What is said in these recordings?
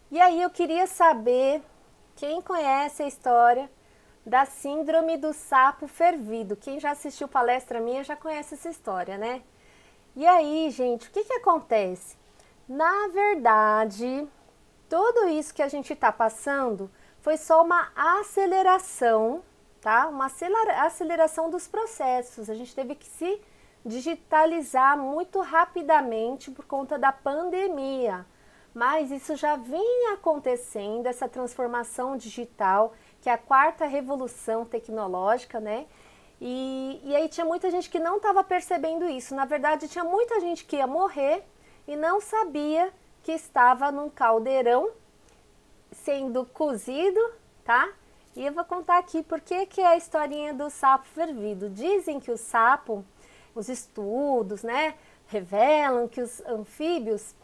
E aí eu queria saber quem conhece a história da síndrome do sapo fervido. Quem já assistiu palestra minha já conhece essa história, né? E aí, gente, o que que acontece? Na verdade, tudo isso que a gente está passando foi só uma aceleração, tá? Uma aceleração dos processos. A gente teve que se digitalizar muito rapidamente por conta da pandemia. Mas isso já vinha acontecendo, essa transformação digital, que é a quarta revolução tecnológica, né? E aí tinha muita gente que não estava percebendo isso. Na verdade, tinha muita gente que ia morrer e não sabia que estava num caldeirão sendo cozido, tá? E eu vou contar aqui por que é a historinha do sapo fervido. Dizem que o sapo, os estudos, né, revelam que os anfíbios,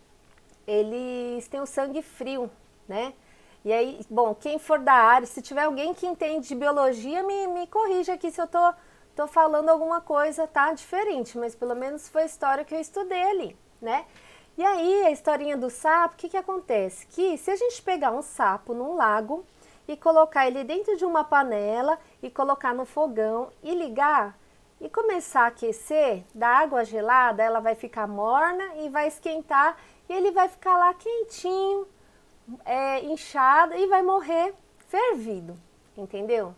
eles têm o sangue frio, né? E aí, bom, quem for da área, se tiver alguém que entende de biologia, me corrija aqui se eu tô falando alguma coisa, tá? Diferente, mas pelo menos foi a história que eu estudei ali, né? E aí, a historinha do sapo, o que que acontece? Que se a gente pegar um sapo num lago e colocar ele dentro de uma panela e colocar no fogão e ligar e começar a aquecer, da água gelada, ela vai ficar morna e vai esquentar e ele vai ficar lá quentinho, inchado e vai morrer fervido, entendeu?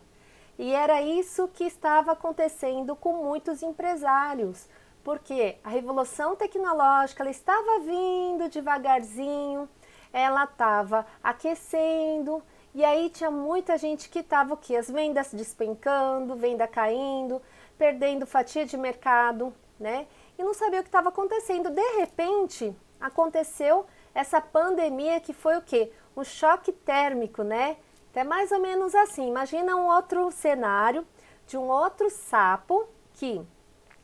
E era isso que estava acontecendo com muitos empresários, porque a revolução tecnológica ela estava vindo devagarzinho, ela estava aquecendo, e aí tinha muita gente que estava o quê? As vendas despencando, venda caindo, perdendo fatia de mercado, né? E não sabia o que estava acontecendo. De repente, aconteceu essa pandemia que foi o quê? Um choque térmico, né? É mais ou menos assim. Imagina um outro cenário de um outro sapo que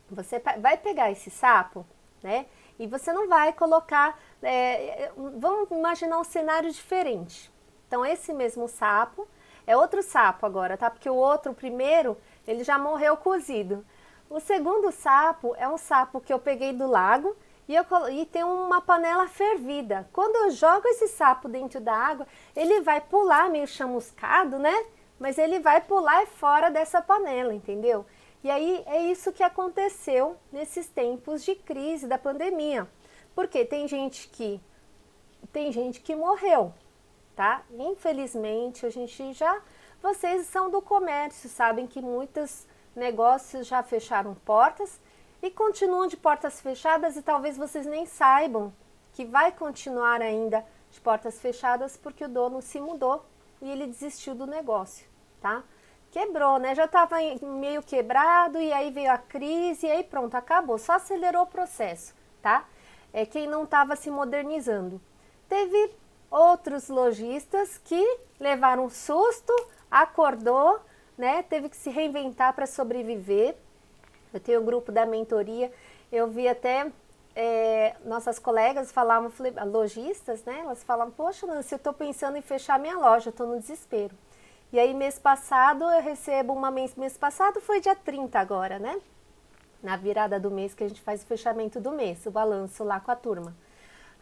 você vai pegar esse sapo, né? E você não vai colocar. Vamos imaginar um cenário diferente. Então, esse mesmo sapo é outro sapo agora, tá? Porque o outro, o primeiro, ele já morreu cozido. O segundo sapo é um sapo que eu peguei do lago e tem uma panela fervida. Quando eu jogo esse sapo dentro da água, ele vai pular meio chamuscado, né? Mas ele vai pular fora dessa panela, entendeu? E aí é isso que aconteceu nesses tempos de crise da pandemia. Porque tem gente que morreu, tá? Infelizmente, a gente já vocês são do comércio, sabem que muitos negócios já fecharam portas e continuam de portas fechadas e talvez vocês nem saibam que vai continuar ainda de portas fechadas porque o dono se mudou e ele desistiu do negócio, tá? Quebrou, né? Já estava meio quebrado e aí veio a crise e aí pronto, acabou, só acelerou o processo, tá? É quem não estava se modernizando. Teve outros lojistas que levaram um susto, acordou, né? Teve que se reinventar para sobreviver. Eu tenho um grupo da mentoria, eu vi até nossas colegas falavam, lojistas, né? Elas falavam, poxa, Nancy, eu estou pensando em fechar minha loja, estou no desespero. E aí mês passado eu recebo mês passado foi dia 30 agora, né? Na virada do mês que a gente faz o fechamento do mês, o balanço lá com a turma.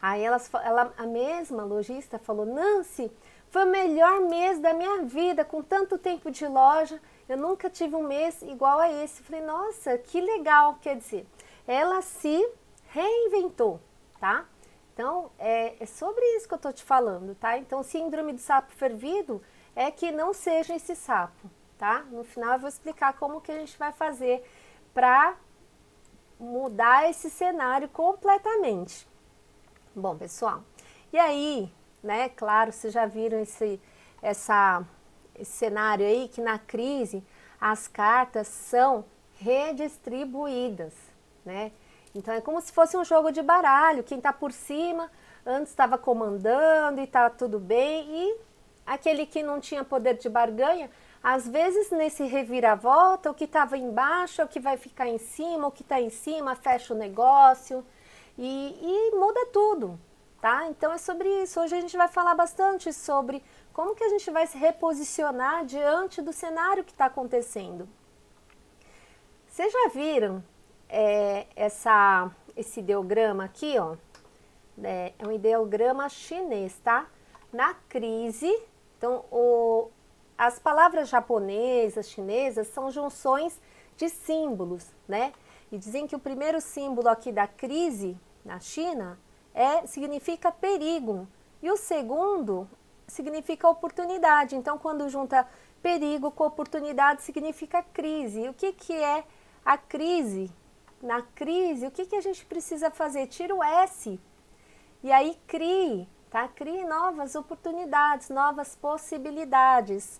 Aí a mesma lojista falou, Nancy, foi o melhor mês da minha vida, com tanto tempo de loja, eu nunca tive um mês igual a esse. Falei, nossa, que legal, quer dizer, ela se reinventou, tá? Então, é sobre isso que eu tô te falando, tá? Então, síndrome do sapo fervido é que não seja esse sapo, tá? No final eu vou explicar como que a gente vai fazer para mudar esse cenário completamente. Bom, pessoal, e aí, né, claro, vocês já viram esse cenário aí, que na crise as cartas são redistribuídas, né? Então é como se fosse um jogo de baralho, quem está por cima antes estava comandando e tá tudo bem, e aquele que não tinha poder de barganha, às vezes nesse reviravolta, o que estava embaixo é o que vai ficar em cima, o que está em cima fecha o negócio, e muda tudo, tá? Então é sobre isso. Hoje a gente vai falar bastante sobre como que a gente vai se reposicionar diante do cenário que está acontecendo. Vocês já viram esse ideograma aqui, ó? É um ideograma chinês, tá? na crise. Então, as palavras japonesas, chinesas, são junções de símbolos, né? E dizem que o primeiro símbolo aqui da crise na China significa perigo. E o segundo significa oportunidade. Então, quando junta perigo com oportunidade, significa crise. E o que é a crise? Na crise, o que a gente precisa fazer? Tira o S e aí crie, tá? Crie novas oportunidades, novas possibilidades.